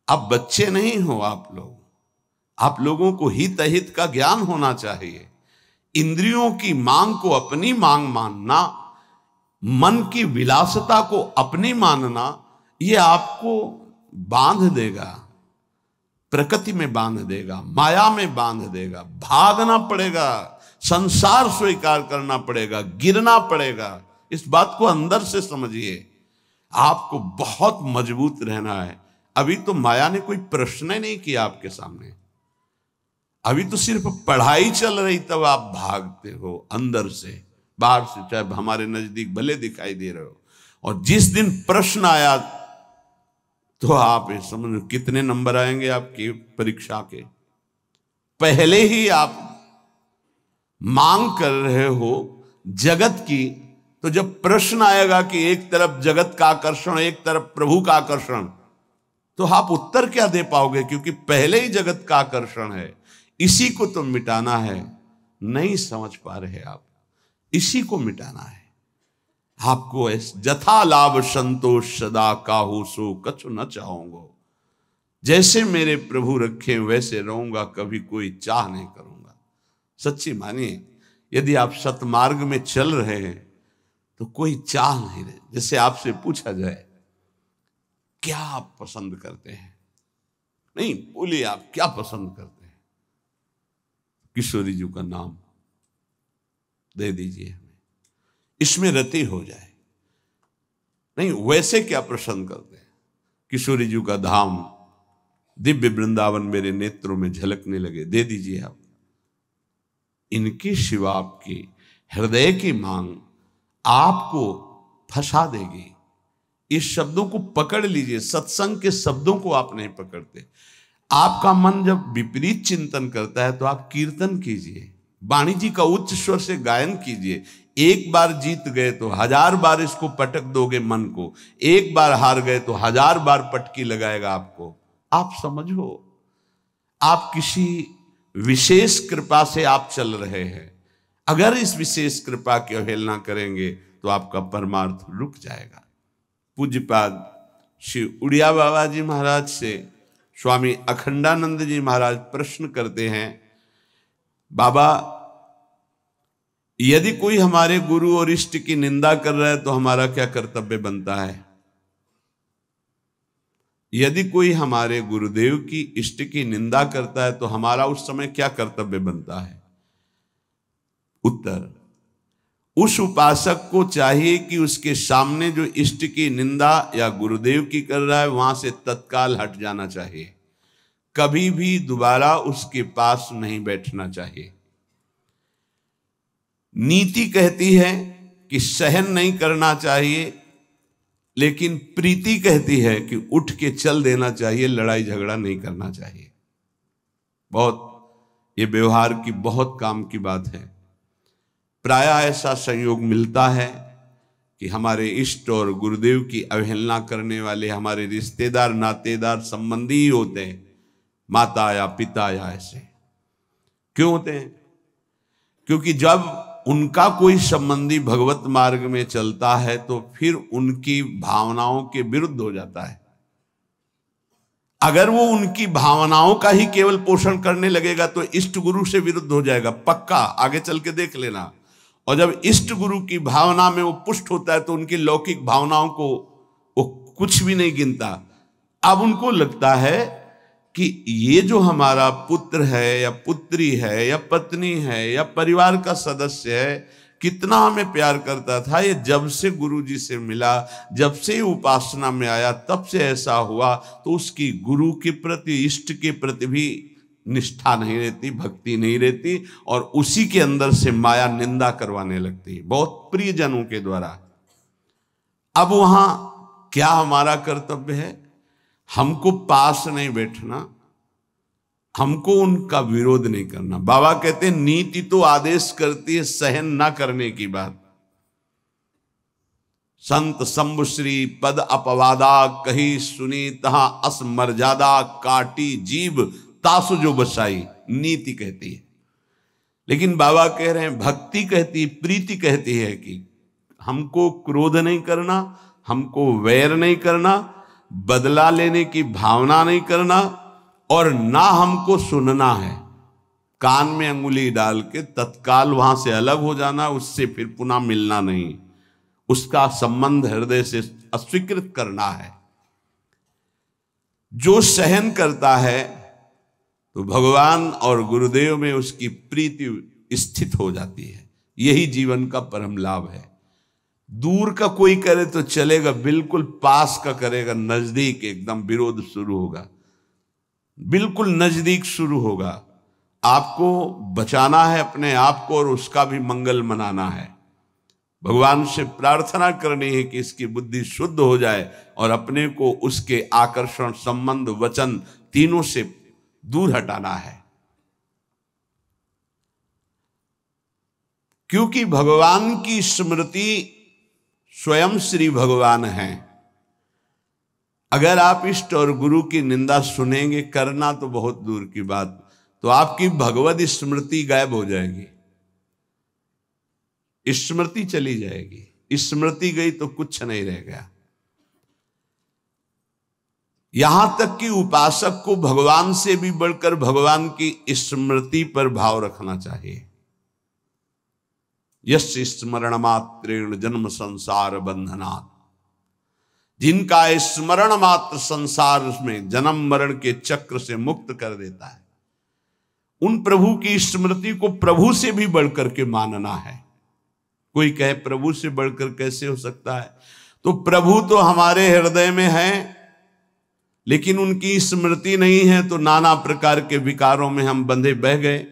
आप बच्चे नहीं हो, आप लोगों को हित अहित का ज्ञान होना चाहिए। इंद्रियों की मांग को अपनी मांग मानना, मन की विलासता को अपनी मानना, ये आपको बांध देगा, प्रकृति में बांध देगा, माया में बांध देगा। भागना पड़ेगा, संसार स्वीकार करना पड़ेगा, गिरना पड़ेगा। इस बात को अंदर से समझिए। आपको बहुत मजबूत रहना है। अभी तो माया ने कोई प्रश्न ही नहीं किया आपके सामने, अभी तो सिर्फ पढ़ाई चल रही, तब आप भागते हो अंदर से, बाहर से चाहे हमारे नजदीक भले दिखाई दे रहे हो। और जिस दिन प्रश्न आया तो आप ये समझो कितने नंबर आएंगे आपकी परीक्षा के। पहले ही आप मांग कर रहे हो जगत की, तो जब प्रश्न आएगा कि एक तरफ जगत का आकर्षण, एक तरफ प्रभु का आकर्षण, तो आप उत्तर क्या दे पाओगे? क्योंकि पहले ही जगत का आकर्षण है, इसी को तो मिटाना है। नहीं समझ पा रहे आप, इसी को मिटाना है आपको। जथा लाभ संतोष सदा काहू सो कछु न चाहूंगो, जैसे मेरे प्रभु रखे वैसे रहूंगा, कभी कोई चाह नहीं करूंगा। सच्ची मानिए, यदि आप सतमार्ग में चल रहे हैं तो कोई चाह नहीं रहे। जैसे आपसे पूछा जाए क्या आप पसंद करते हैं, नहीं बोलिए आप क्या पसंद करते हैं, किशोरी जी का नाम दे दीजिए हमें, इसमें रति हो जाए। नहीं, वैसे क्या पसंद करते हैं? किशोरी जी का धाम, दिव्य वृंदावन मेरे नेत्रों में झलकने लगे, दे दीजिए आप। इनकी शिवा आपकी हृदय की मांग आपको फंसा देगी। इस शब्दों को पकड़ लीजिए। सत्संग के शब्दों को आप नहीं पकड़ते। आपका मन जब विपरीत चिंतन करता है तो आप कीर्तन कीजिए, वाणी जी का उच्च स्वर से गायन कीजिए। एक बार जीत गए तो 1000 बार इसको पटक दोगे मन को, एक बार हार गए तो 1000 बार पटकी लगाएगा आपको। आप समझो, आप किसी विशेष कृपा से आप चल रहे हैं। अगर इस विशेष कृपा की अवहेलना करेंगे तो आपका परमार्थ रुक जाएगा। पूज्यपाद श्री उड़िया बाबा जी महाराज से स्वामी अखंडानंद जी महाराज प्रश्न करते हैं, बाबा यदि कोई हमारे गुरु और इष्ट की निंदा कर रहा है तो हमारा क्या कर्तव्य बनता है? यदि कोई हमारे गुरुदेव की इष्ट की निंदा करता है तो हमारा उस समय क्या कर्तव्य बनता है? उत्तर, उस उपासक को चाहिए कि उसके सामने जो इष्ट की निंदा या गुरुदेव की कर रहा है वहां से तत्काल हट जाना चाहिए, कभी भी दोबारा उसके पास नहीं बैठना चाहिए। नीति कहती है कि सहन नहीं करना चाहिए, लेकिन प्रीति कहती है कि उठ के चल देना चाहिए, लड़ाई झगड़ा नहीं करना चाहिए। बहुत ये व्यवहार की बहुत काम की बात है। प्रायः ऐसा संयोग मिलता है कि हमारे इष्ट और गुरुदेव की अवहेलना करने वाले हमारे रिश्तेदार, नातेदार, संबंधी ही होते हैं, माता या पिता या ऐसे। क्यों होते हैं? क्योंकि जब उनका कोई संबंधी भगवत मार्ग में चलता है तो फिर उनकी भावनाओं के विरुद्ध हो जाता है। अगर वो उनकी भावनाओं का ही केवल पोषण करने लगेगा तो इष्ट गुरु से विरुद्ध हो जाएगा, पक्का, आगे चल के देख लेना। और जब इष्ट गुरु की भावना में वो पुष्ट होता है तो उनकी लौकिक भावनाओं को वो कुछ भी नहीं गिनता। अब उनको लगता है कि ये जो हमारा पुत्र है या पुत्री है या पत्नी है या परिवार का सदस्य है, कितना हमें प्यार करता था, ये जब से गुरु जी से मिला, जब से उपासना में आया, तब से ऐसा हुआ। तो उसकी गुरु के प्रति, इष्ट के प्रति भी निष्ठा नहीं रहती, भक्ति नहीं रहती, और उसी के अंदर से माया निंदा करवाने लगती है, बहुत प्रियजनों के द्वारा। अब वहां क्या हमारा कर्तव्य है? हमको पास नहीं बैठना, हमको उनका विरोध नहीं करना। बाबा कहते हैं नीति तो आदेश करती है सहन ना करने की बात। संत शंभुश्री पद अपवादा कही सुनी तहां अस मर्यादा काटी जीव तासु जो बसाई, नीति कहती है। लेकिन बाबा कह रहे हैं भक्ति कहती, प्रीति कहती है कि हमको क्रोध नहीं करना, हमको वैर नहीं करना, बदला लेने की भावना नहीं करना और ना हमको सुनना है। कान में अंगुली डाल के तत्काल वहां से अलग हो जाना, उससे फिर पुनः मिलना नहीं, उसका संबंध हृदय से अस्वीकृत करना है। जो सहन करता है तो भगवान और गुरुदेव में उसकी प्रीति स्थित हो जाती है। यही जीवन का परम लाभ है। दूर का कोई करे तो चलेगा, बिल्कुल पास का करेगा, नजदीक एकदम विरोध शुरू होगा, बिल्कुल नजदीक शुरू होगा। आपको बचाना है अपने आप को और उसका भी मंगल मनाना है। भगवान से प्रार्थना करनी है कि इसकी बुद्धि शुद्ध हो जाए और अपने को उसके आकर्षण, संबंध, वचन तीनों से दूर हटाना है। क्योंकि भगवान की स्मृति स्वयं श्री भगवान है। अगर आप इष्ट और गुरु की निंदा सुनेंगे, करना तो बहुत दूर की बात, तो आपकी भगवत स्मृति गायब हो जाएगी, स्मृति चली जाएगी। स्मृति गई तो कुछ नहीं रह गया। यहां तक कि उपासक को भगवान से भी बढ़कर भगवान की स्मृति पर भाव रखना चाहिए। यस्य स्मरण मात्रेण जन्म संसार बंधनात्, जिनका स्मरण मात्र संसार में जन्म मरण के चक्र से मुक्त कर देता है, उन प्रभु की स्मृति को प्रभु से भी बढ़कर के मानना है। कोई कहे प्रभु से बढ़कर कैसे हो सकता है? तो प्रभु तो हमारे हृदय में है, लेकिन उनकी स्मृति नहीं है, तो नाना प्रकार के विकारों में हम बंधे बह गए।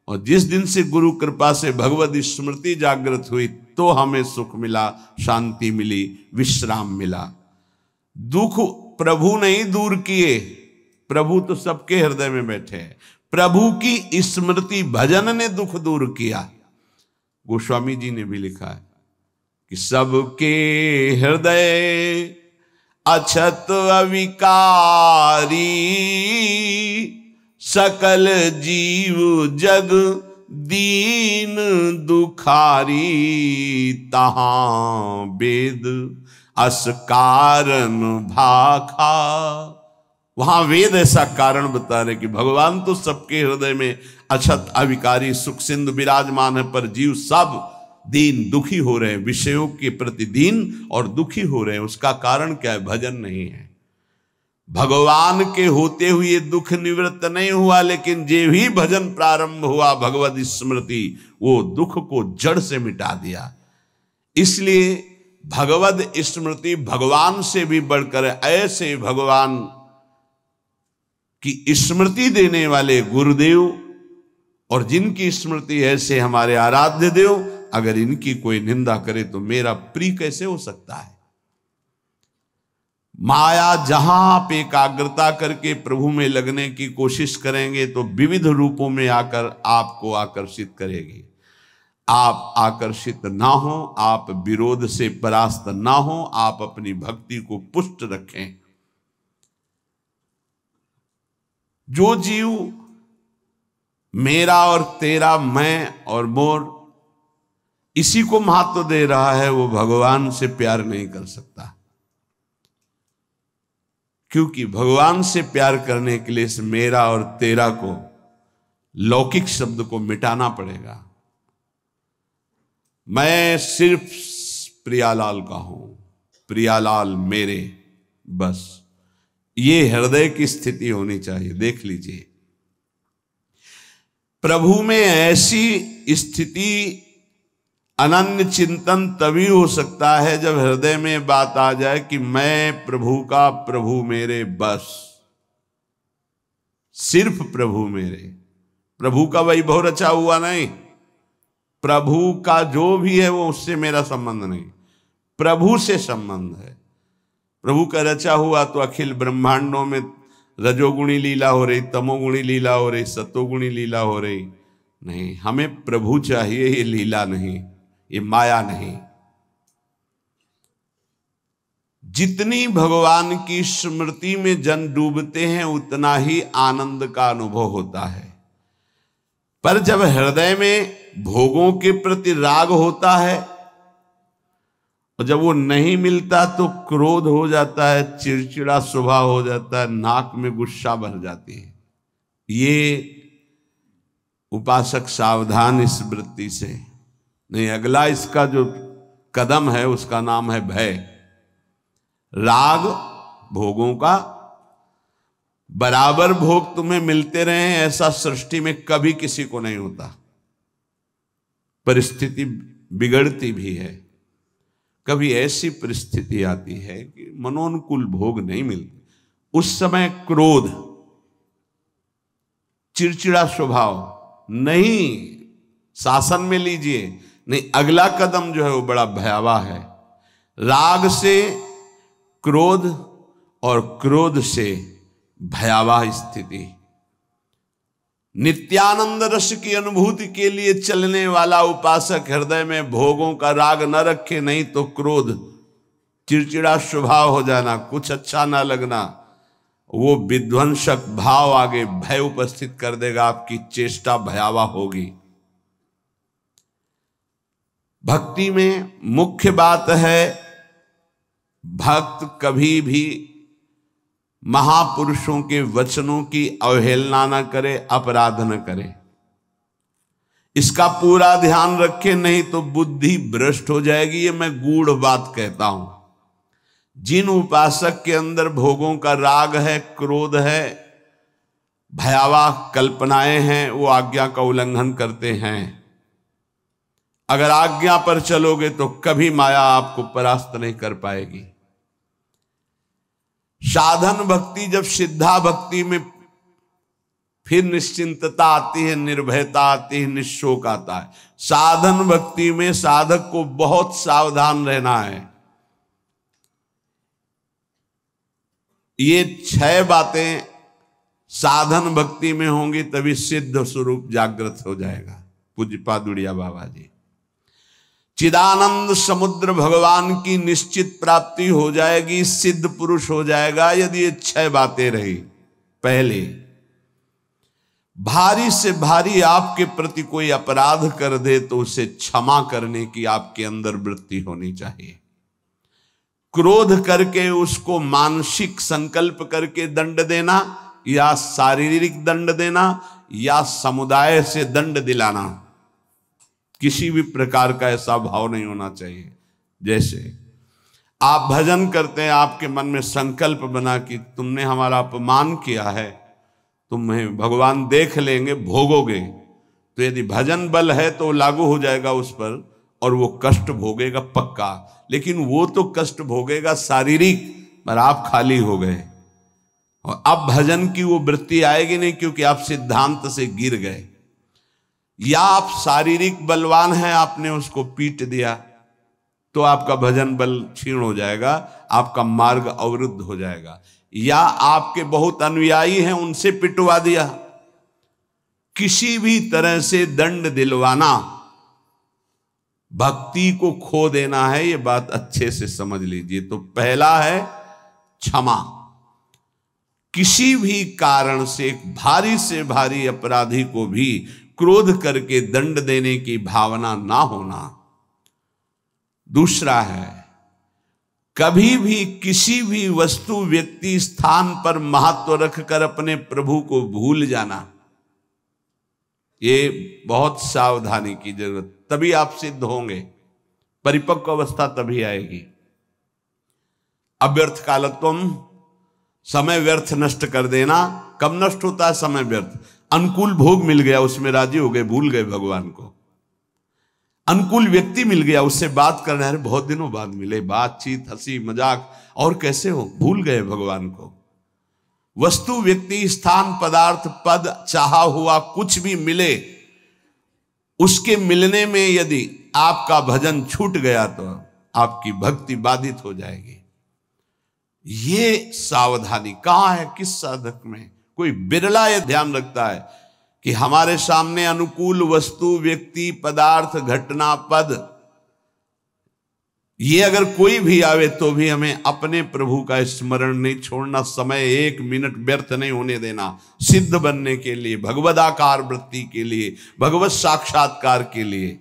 और जिस दिन से गुरु कृपा से भगवत स्मृति जागृत हुई तो हमें सुख मिला, शांति मिली, विश्राम मिला। दुख प्रभु नहीं दूर किए, प्रभु तो सबके हृदय में बैठे हैं। प्रभु की स्मृति भजन ने दुख दूर किया। गोस्वामी जी ने भी लिखा है कि सबके हृदय अछत अविकारी, सकल जीव जग दीन दुखारी, तहां वेद अस कारण भाखा। वहां वेद ऐसा कारण बता रहे कि भगवान तो सबके हृदय में अछत अविकारी सुख सिंधु विराजमान है, पर जीव सब दीन दुखी हो रहे हैं, विषयों के प्रति दीन और दुखी हो रहे हैं। उसका कारण क्या है? भजन नहीं है। भगवान के होते हुए दुख निवृत्त नहीं हुआ, लेकिन जे भी भजन प्रारंभ हुआ भगवत स्मृति, वो दुख को जड़ से मिटा दिया। इसलिए भगवत स्मृति भगवान से भी बढ़कर, ऐसे भगवान की स्मृति देने वाले गुरुदेव और जिनकी स्मृति ऐसे हमारे आराध्य देव, अगर इनकी कोई निंदा करे तो मेरा प्रिय कैसे हो सकता है? माया जहां आप एकाग्रता करके प्रभु में लगने की कोशिश करेंगे तो विविध रूपों में आकर आपको आकर्षित करेगी। आप आकर्षित ना हो, आप विरोध से परास्त ना हो, आप अपनी भक्ति को पुष्ट रखें। जो जीव मेरा और तेरा, मैं और मोर, इसी को महत्व दे रहा है, वो भगवान से प्यार नहीं कर सकता। क्योंकि भगवान से प्यार करने के लिए इस मेरा और तेरा को, लौकिक शब्द को मिटाना पड़ेगा। मैं सिर्फ प्रियालाल का हूं, प्रियालाल मेरे, बस ये हृदय की स्थिति होनी चाहिए। देख लीजिए, प्रभु में ऐसी स्थिति, अनन्य चिंतन तभी हो सकता है जब हृदय में बात आ जाए कि मैं प्रभु का, प्रभु मेरे, बस सिर्फ प्रभु मेरे। प्रभु का वैभव रचा हुआ नहीं, प्रभु का जो भी है वो उससे मेरा संबंध नहीं, प्रभु से संबंध है। प्रभु का रचा हुआ तो अखिल ब्रह्मांडों में रजोगुणी लीला हो रही, तमोगुणी लीला हो रही, सतोगुणी लीला हो रही। नहीं, हमें प्रभु चाहिए, ये लीला नहीं, ये माया नहीं। जितनी भगवान की स्मृति में जन डूबते हैं उतना ही आनंद का अनुभव होता है। पर जब हृदय में भोगों के प्रति राग होता है, और जब वो नहीं मिलता तो क्रोध हो जाता है, चिड़चिड़ा स्वभाव हो जाता है, नाक में गुस्सा भर जाती है। ये उपासक सावधान इस वृत्ति से। नहीं, अगला इसका जो कदम है उसका नाम है भय। राग भोगों का, बराबर भोग तुम्हें मिलते रहे ऐसा सृष्टि में कभी किसी को नहीं होता। परिस्थिति बिगड़ती भी है, कभी ऐसी परिस्थिति आती है कि मनोनुकूल भोग नहीं मिलते, उस समय क्रोध, चिड़चिड़ा स्वभाव, नहीं शासन में लीजिए, नहीं अगला कदम जो है वो बड़ा भयावह है। राग से क्रोध और क्रोध से भयावह स्थिति। नित्यानंद रस की अनुभूति के लिए चलने वाला उपासक हृदय में भोगों का राग न रखे, नहीं तो क्रोध, चिड़चिड़ा स्वभाव हो जाना, कुछ अच्छा ना लगना, वो विध्वंसक भाव आगे भय उपस्थित कर देगा, आपकी चेष्टा भयावह होगी। भक्ति में मुख्य बात है भक्त कभी भी महापुरुषों के वचनों की अवहेलना न करे, अपराध न करे, इसका पूरा ध्यान रखे, नहीं तो बुद्धि भ्रष्ट हो जाएगी। ये मैं गूढ़ बात कहता हूं। जिन उपासक के अंदर भोगों का राग है, क्रोध है, भयावह कल्पनाएं हैं, वो आज्ञा का उल्लंघन करते हैं। अगर आज्ञा पर चलोगे तो कभी माया आपको परास्त नहीं कर पाएगी। साधन भक्ति, जब सिद्धा भक्ति में फिर निश्चिंतता आती है, निर्भयता आती है, निशोक आता है। साधन भक्ति में साधक को बहुत सावधान रहना है। ये 6 बातें साधन भक्ति में होंगी तभी सिद्ध स्वरूप जागृत हो जाएगा। पूज्यपाद उड़िया बाबा जी, चिदानंद समुद्र भगवान की निश्चित प्राप्ति हो जाएगी, सिद्ध पुरुष हो जाएगा यदि ये 6 बातें रही। पहले, भारी से भारी आपके प्रति कोई अपराध कर दे तो उसे क्षमा करने की आपके अंदर वृत्ति होनी चाहिए। क्रोध करके उसको मानसिक संकल्प करके दंड देना, या शारीरिक दंड देना, या समुदाय से दंड दिलाना, किसी भी प्रकार का ऐसा भाव नहीं होना चाहिए। जैसे आप भजन करते हैं, आपके मन में संकल्प बना कि तुमने हमारा अपमान किया है, तुम्हें भगवान देख लेंगे, भोगोगे, तो यदि भजन बल है तो लागू हो जाएगा उस पर और वो कष्ट भोगेगा पक्का। लेकिन वो तो कष्ट भोगेगा शारीरिक, पर आप खाली हो गए और अब भजन की वो वृत्ति आएगी नहीं, क्योंकि आप सिद्धांत से गिर गए। या आप शारीरिक बलवान हैं, आपने उसको पीट दिया तो आपका भजन बल क्षीण हो जाएगा, आपका मार्ग अवरुद्ध हो जाएगा। या आपके बहुत अनुयायी हैं, उनसे पिटवा दिया। किसी भी तरह से दंड दिलवाना भक्ति को खो देना है, ये बात अच्छे से समझ लीजिए। तो पहला है क्षमा। किसी भी कारण से एक भारी से भारी अपराधी को भी क्रोध करके दंड देने की भावना ना होना। दूसरा है, कभी भी किसी भी वस्तु, व्यक्ति, स्थान पर महत्व रखकर अपने प्रभु को भूल जाना, ये बहुत सावधानी की जरूरत। तभी आप सिद्ध होंगे, परिपक्व अवस्था तभी आएगी। अव्यर्थ कालत्वम, समय व्यर्थ नष्ट कर देना। कब नष्ट होता है समय व्यर्थ? अनुकूल भोग मिल गया, उसमें राजी हो गए, भूल गए भगवान को। अनुकूल व्यक्ति मिल गया, उससे बात करना है, बहुत दिनों बाद मिले, बातचीत, हंसी मजाक, और कैसे हो, भूल गए भगवान को। वस्तु, व्यक्ति, स्थान, पदार्थ, पद, चाहा हुआ कुछ भी मिले, उसके मिलने में यदि आपका भजन छूट गया तो आपकी भक्ति बाधित हो जाएगी। ये सावधानी कहां है, किस साधक में? कोई बिरला ये ध्यान रखता है कि हमारे सामने अनुकूल वस्तु, व्यक्ति, पदार्थ, घटना, पद, ये अगर कोई भी आवे तो भी हमें अपने प्रभु का स्मरण नहीं छोड़ना, समय 1 मिनट व्यर्थ नहीं होने देना, सिद्ध बनने के लिए, भगवदाकार वृत्ति के लिए, भगवत साक्षात्कार के लिए।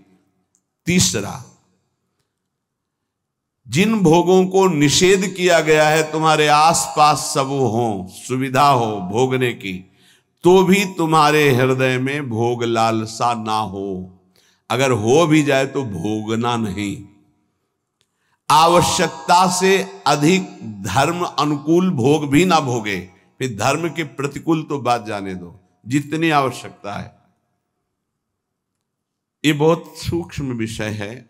तीसरा, जिन भोगों को निषेध किया गया है तुम्हारे आसपास सब हो, सुविधा हो भोगने की, तो भी तुम्हारे हृदय में भोग लालसा ना हो। अगर हो भी जाए तो भोगना नहीं। आवश्यकता से अधिक धर्म अनुकूल भोग भी ना भोगे। फिर धर्म के प्रतिकूल तो बात जाने दो, जितनी आवश्यकता है। ये बहुत सूक्ष्म विषय है।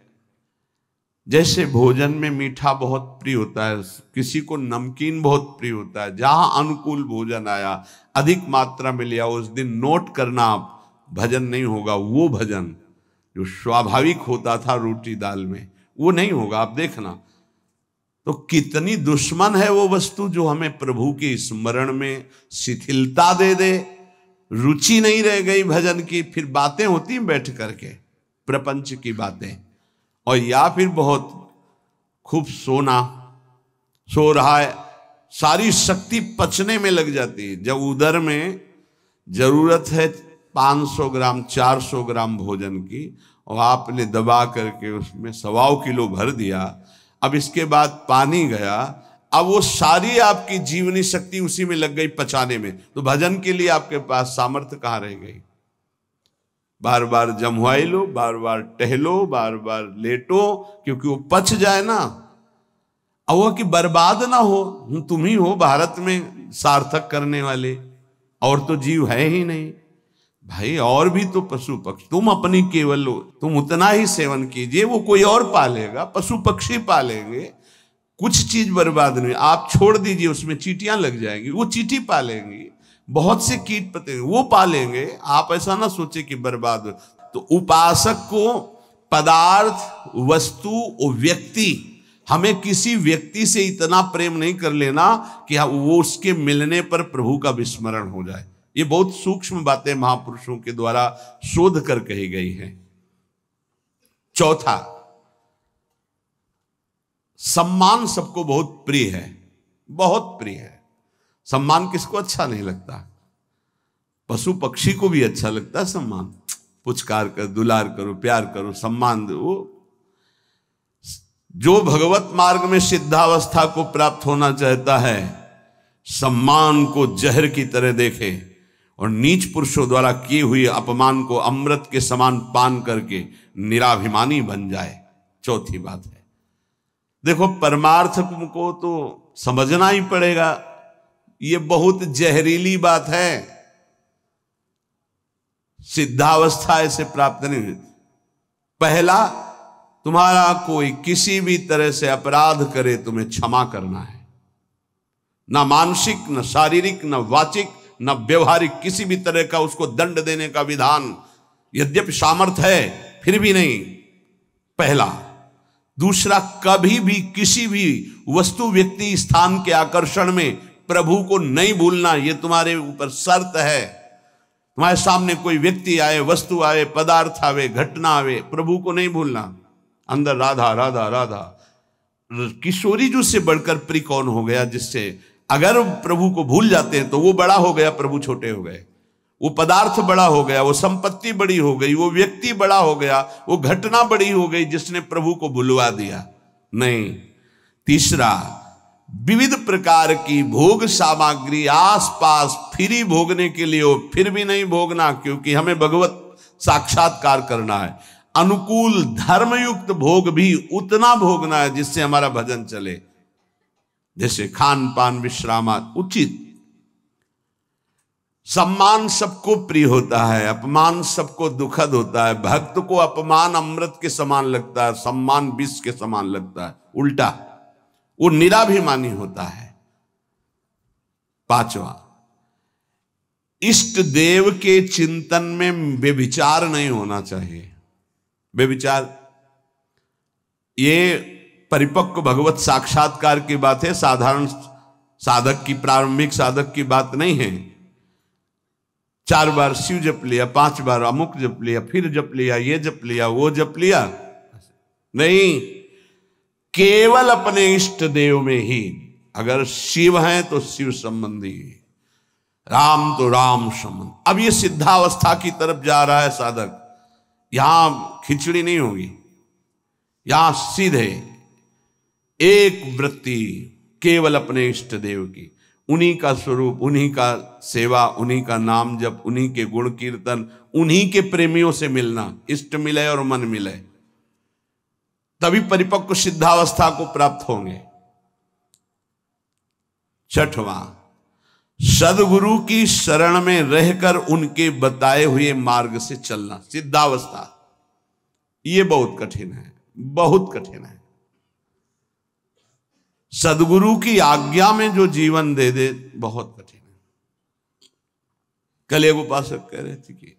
जैसे भोजन में मीठा बहुत प्रिय होता है, किसी को नमकीन बहुत प्रिय होता है। जहां अनुकूल भोजन आया, अधिक मात्रा में लिया, उस दिन नोट करना, भजन नहीं होगा। वो भजन जो स्वाभाविक होता था रोटी दाल में, वो नहीं होगा। आप देखना तो कितनी दुश्मन है वो वस्तु जो हमें प्रभु के स्मरण में शिथिलता दे दे। रुचि नहीं रह गई भजन की, फिर बातें होती हैं बैठ करके, प्रपंच की बातें, और या फिर बहुत खूब सो रहा है, सारी शक्ति पचने में लग जाती है। जब उदर में जरूरत है 500 ग्राम 400 ग्राम भोजन की, और आपने दबा करके उसमें 1.25 किलो भर दिया, अब इसके बाद पानी गया, अब वो सारी आपकी जीवनी शक्ति उसी में लग गई पचाने में, तो भजन के लिए आपके पास सामर्थ्य कहाँ रह गई। बार बार जमवाई लो, बार बार टहलो, बार बार लेटो, क्योंकि वो पच जाए ना, और वो कि बर्बाद ना हो। तुम ही हो भारत में सार्थक करने वाले, और तो जीव है ही नहीं भाई। और भी तो पशु पक्षी, तुम अपनी केवल लो, तुम उतना ही सेवन कीजिए, वो कोई और पालेगा, पशु पक्षी पालेंगे, कुछ चीज बर्बाद नहीं। आप छोड़ दीजिए, उसमें चींटियां लग जाएंगी, वो चींटी पालेंगी, बहुत से कीट पतंगे वो पालेंगे। आप ऐसा ना सोचे कि बर्बाद हो। तो उपासक को पदार्थ, वस्तु, व्यक्ति, हमें किसी व्यक्ति से इतना प्रेम नहीं कर लेना कि वो उसके मिलने पर प्रभु का विस्मरण हो जाए। ये बहुत सूक्ष्म बातें महापुरुषों के द्वारा शोध कर कही गई हैं। चौथा, सम्मान सबको बहुत प्रिय है, बहुत प्रिय है। सम्मान किसको अच्छा नहीं लगता? पशु पक्षी को भी अच्छा लगता है सम्मान। पुचकार कर, दुलार करो, प्यार करो, सम्मान दो। जो भगवत मार्ग में सिद्धावस्था को प्राप्त होना चाहता है, सम्मान को जहर की तरह देखे और नीच पुरुषों द्वारा किए हुए अपमान को अमृत के समान पान करके निराभिमानी बन जाए। चौथी बात है, देखो परमार्थ को तो समझना ही पड़ेगा। ये बहुत जहरीली बात है। सिद्धावस्था ऐसे प्राप्त नहीं हुई। पहला, तुम्हारा कोई किसी भी तरह से अपराध करे, तुम्हें क्षमा करना है। ना मानसिक, न शारीरिक, न वाचिक, न व्यवहारिक, किसी भी तरह का उसको दंड देने का विधान, यद्यपि सामर्थ्य है फिर भी नहीं। पहला। दूसरा, कभी भी किसी भी वस्तु, व्यक्ति, स्थान के आकर्षण में प्रभु को नहीं भूलना। यह तुम्हारे ऊपर शर्त है। तुम्हारे सामने कोई व्यक्ति आए, वस्तु आए, पदार्थ आवे, घटना आवे, प्रभु को नहीं भूलना। अंदर राधा राधा राधा। किशोरी जी से बढ़कर प्रिय कौन हो गया, जिससे अगर प्रभु को भूल जाते हैं तो वो बड़ा हो गया, प्रभु छोटे हो गए। वो पदार्थ बड़ा हो गया, वो संपत्ति बड़ी हो गई, वो व्यक्ति बड़ा हो गया, वो घटना बड़ी हो गई जिसने प्रभु को भुलवा दिया। नहीं। तीसरा, विविध प्रकार की भोग सामग्री आसपास फ्री भोगने के लिए हो, फिर भी नहीं भोगना, क्योंकि हमें भगवत साक्षात्कार करना है। अनुकूल धर्मयुक्त भोग भी उतना भोगना है जिससे हमारा भजन चले, जैसे खान पान, विश्रामात उचित। सम्मान सबको प्रिय होता है, अपमान सबको दुखद होता है। भक्त को अपमान अमृत के समान लगता है, सम्मान विष के समान लगता है। उल्टा, वो निराभिमानी होता है। पांचवा, इष्ट देव के चिंतन में व्यभिचार नहीं होना चाहिए। व्यभिचार ये परिपक्व भगवत साक्षात्कार की बात है, साधारण साधक की, प्रारंभिक साधक की बात नहीं है। 4 बार शिव जप लिया, 5 बार अमुक जप लिया, फिर जप लिया, ये जप लिया, वो जप लिया, नहीं। केवल अपने इष्ट देव में ही। अगर शिव हैं तो शिव संबंधी, राम तो राम संबंधी। अब ये सिद्धावस्था की तरफ जा रहा है साधक। यहां खिचड़ी नहीं होगी, यहां सीधे एक वृत्ति केवल अपने इष्ट देव की, उन्हीं का स्वरूप, उन्हीं का सेवा, उन्हीं का नाम जप, उन्हीं के गुण कीर्तन, उन्हीं के प्रेमियों से मिलना, इष्ट मिले और मन मिले, तभी परिपक्व सिद्धावस्था को प्राप्त होंगे। छठवां, सदगुरु की शरण में रहकर उनके बताए हुए मार्ग से चलना। सिद्धावस्था ये बहुत कठिन है, बहुत कठिन है। सदगुरु की आज्ञा में जो जीवन दे दे बहुत कठिन है। कल एक उपासक कह रहे थे कि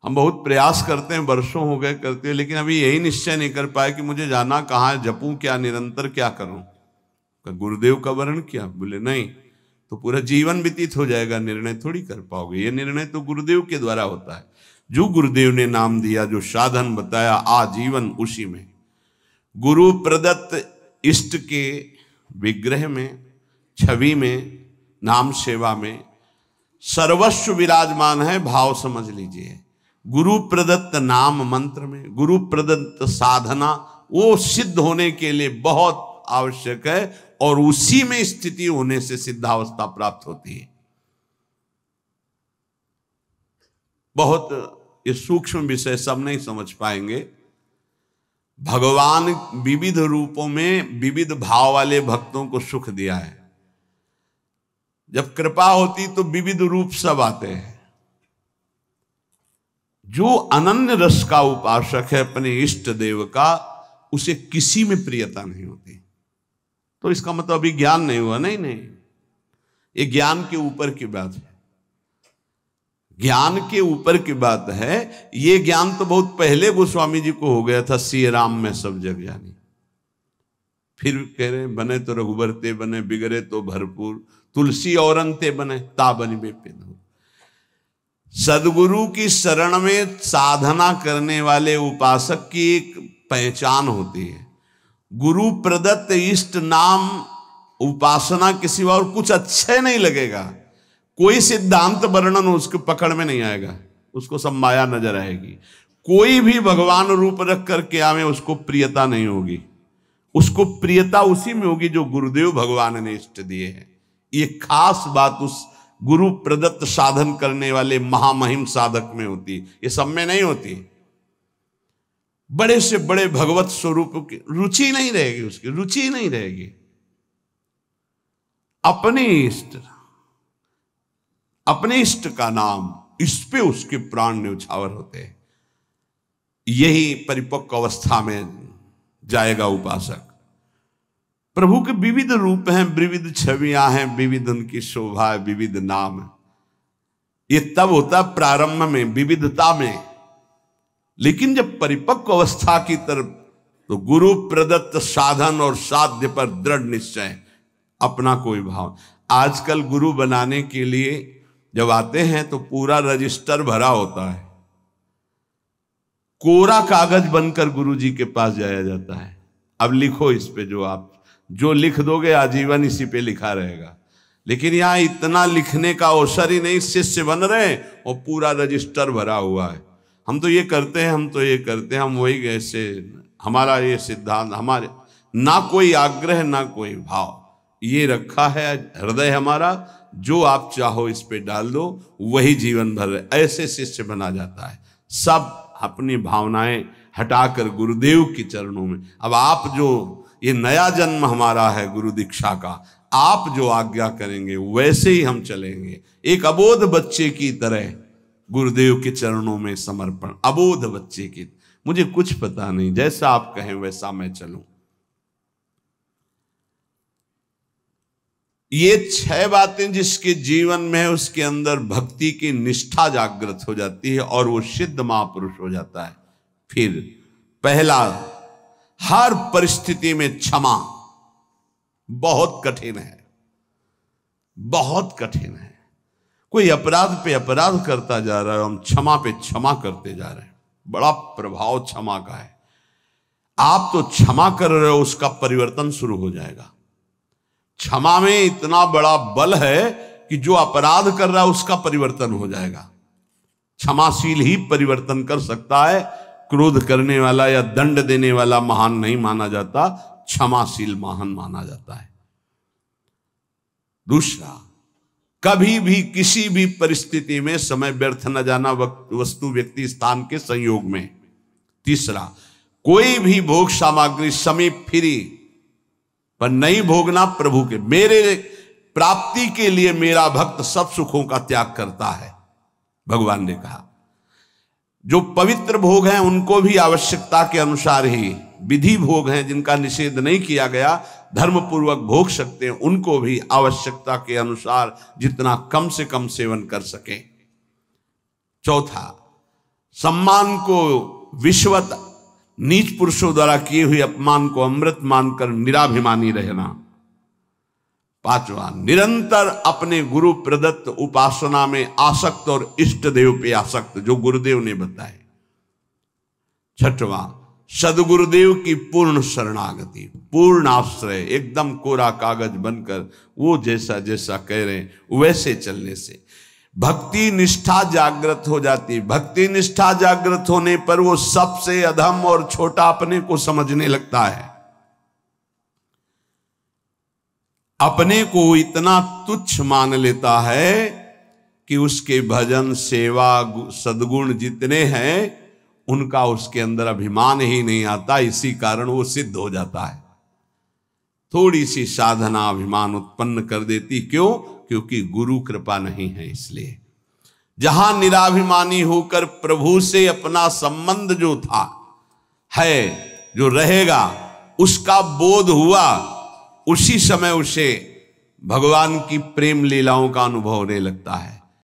हम बहुत प्रयास करते हैं, वर्षों हो गए करते हैं, लेकिन अभी यही निश्चय नहीं कर पाए कि मुझे जाना कहाँ है, जपूं क्या, निरंतर क्या करूं। गुरुदेव का वर्ण किया? बोले नहीं, तो पूरा जीवन व्यतीत हो जाएगा, निर्णय थोड़ी कर पाओगे। ये निर्णय तो गुरुदेव के द्वारा होता है। जो गुरुदेव ने नाम दिया, जो साधन बताया, आजीवन उसी में। गुरु प्रदत्त इष्ट के विग्रह में, छवि में, नाम सेवा में सर्वस्व विराजमान है, भाव समझ लीजिए। गुरु प्रदत्त नाम मंत्र में, गुरु प्रदत्त साधना वो सिद्ध होने के लिए बहुत आवश्यक है, और उसी में स्थिति होने से सिद्धावस्था प्राप्त होती है। बहुत ये सूक्ष्म विषय सब नहीं समझ पाएंगे। भगवान विविध रूपों में विविध भाव वाले भक्तों को सुख दिया है। जब कृपा होती तो विविध रूप सब आते हैं। जो अनन्य रस का उपासक है अपने इष्ट देव का, उसे किसी में प्रियता नहीं होती। तो इसका मतलब अभी ज्ञान नहीं हुआ? नहीं नहीं, ये ज्ञान के ऊपर की बात है, ज्ञान के ऊपर की बात है। ये ज्ञान तो बहुत पहले गोस्वामी जी को हो गया था, सिय राम में सब जग जानी। फिर कह रहे बने तो रघुबर ते बने, बिगड़े तो भरपूर, तुलसी और अंते बने, ता बनी बेपेद। सदगुरु की शरण में साधना करने वाले उपासक की एक पहचान होती है। गुरु प्रदत्त इष्ट नाम उपासना के सिवा और कुछ अच्छे नहीं लगेगा। कोई सिद्धांत वर्णन उसके पकड़ में नहीं आएगा, उसको सब माया नजर आएगी। कोई भी भगवान रूप रख करके आवे, उसको प्रियता नहीं होगी। उसको प्रियता उसी में होगी जो गुरुदेव भगवान ने इष्ट दिए हैं। ये खास बात उस गुरु प्रदत्त साधन करने वाले महामहिम साधक में होती, ये सब में नहीं होती। बड़े से बड़े भगवत स्वरूप की रुचि नहीं रहेगी, उसकी रुचि नहीं रहेगी। अपने इष्ट का नाम, इस पे उसके प्राण न्यौछावर होते हैं। यही परिपक्व अवस्था में जाएगा उपासक। प्रभु के विविध रूप हैं, विविध छवियां हैं, विविध उनकी शोभा है, विविध नाम है। ये तब होता प्रारंभ में, विविधता में। लेकिन जब परिपक्व अवस्था की तरफ, तो गुरु प्रदत्त साधन और साध्य पर दृढ़ निश्चय, अपना कोई भाव। आजकल गुरु बनाने के लिए जब आते हैं तो पूरा रजिस्टर भरा होता है, कोरा कागज बनकर गुरु जी के पास जाया जाता है। अब लिखो इस पे, जो लिख दोगे आजीवन इसी पे लिखा रहेगा। लेकिन यहां इतना लिखने का अवसर ही नहीं, शिष्य बन रहे और पूरा रजिस्टर भरा हुआ है। हम तो ये करते हैं, हम तो ये करते हैं, हम वही ऐसे, हमारा ये सिद्धांत, हमारे ना कोई आग्रह ना कोई भाव, ये रखा है हृदय हमारा, जो आप चाहो इस पे डाल दो, वही जीवन भर ऐसे शिष्य बना जाता है। सब अपनी भावनाएं हटाकर गुरुदेव के चरणों में। अब आप जो, ये नया जन्म हमारा है गुरु दीक्षा का, आप जो आज्ञा करेंगे वैसे ही हम चलेंगे। एक अबोध बच्चे की तरह गुरुदेव के चरणों में समर्पण। अबोध बच्चे की, मुझे कुछ पता नहीं, जैसा आप कहें वैसा मैं चलूं। ये 6 बातें जिसके जीवन में है, उसके अंदर भक्ति की निष्ठा जागृत हो जाती है और वो सिद्ध महापुरुष हो जाता है। फिर पहला, हर परिस्थिति में क्षमा। बहुत कठिन है, बहुत कठिन है। कोई अपराध पे अपराध करता जा रहा है, हम क्षमा पे क्षमा करते जा रहे हैं। बड़ा प्रभाव क्षमा का है। आप तो क्षमा कर रहे हो, उसका परिवर्तन शुरू हो जाएगा। क्षमा में इतना बड़ा बल है कि जो अपराध कर रहा है उसका परिवर्तन हो जाएगा। क्षमाशील ही परिवर्तन कर सकता है। क्रोध करने वाला या दंड देने वाला महान नहीं माना जाता, क्षमाशील महान माना जाता है। दूसरा, कभी भी किसी भी परिस्थिति में समय व्यर्थ न जाना वस्तु व्यक्ति स्थान के संयोग में। तीसरा, कोई भी भोग सामग्री समीप फिरी पर नहीं भोगना प्रभु के। मेरे प्राप्ति के लिए मेरा भक्त सब सुखों का त्याग करता है, भगवान ने कहा। जो पवित्र भोग हैं उनको भी आवश्यकता के अनुसार ही, विधि भोग हैं जिनका निषेध नहीं किया गया, धर्म पूर्वक भोग सकते हैं, उनको भी आवश्यकता के अनुसार जितना कम से कम सेवन कर सके। चौथा, सम्मान को विश्वत नीच पुरुषों द्वारा किए हुए अपमान को अमृत मानकर निराभिमानी रहना। पांचवा, निरंतर अपने गुरु प्रदत्त उपासना में आसक्त और इष्ट देव पे आसक्त, जो गुरुदेव ने बताए। छठवां, सदगुरुदेव की पूर्ण शरणागति, पूर्ण आश्रय, एकदम कोरा कागज बनकर वो जैसा जैसा कह रहे हैं वैसे चलने से भक्ति निष्ठा जागृत हो जाती। भक्ति निष्ठा जागृत होने पर वो सबसे अधम और छोटा अपने को समझने लगता है। अपने को इतना तुच्छ मान लेता है कि उसके भजन सेवा सद्गुण जितने हैं उनका उसके अंदर अभिमान ही नहीं आता। इसी कारण वो सिद्ध हो जाता है। थोड़ी सी साधना अभिमान उत्पन्न कर देती। क्यों? क्योंकि गुरु कृपा नहीं है। इसलिए जहां निराभिमानी होकर प्रभु से अपना संबंध जो था है जो रहेगा उसका बोध हुआ, उसी समय उसे भगवान की प्रेम लीलाओं का अनुभव होने लगता है।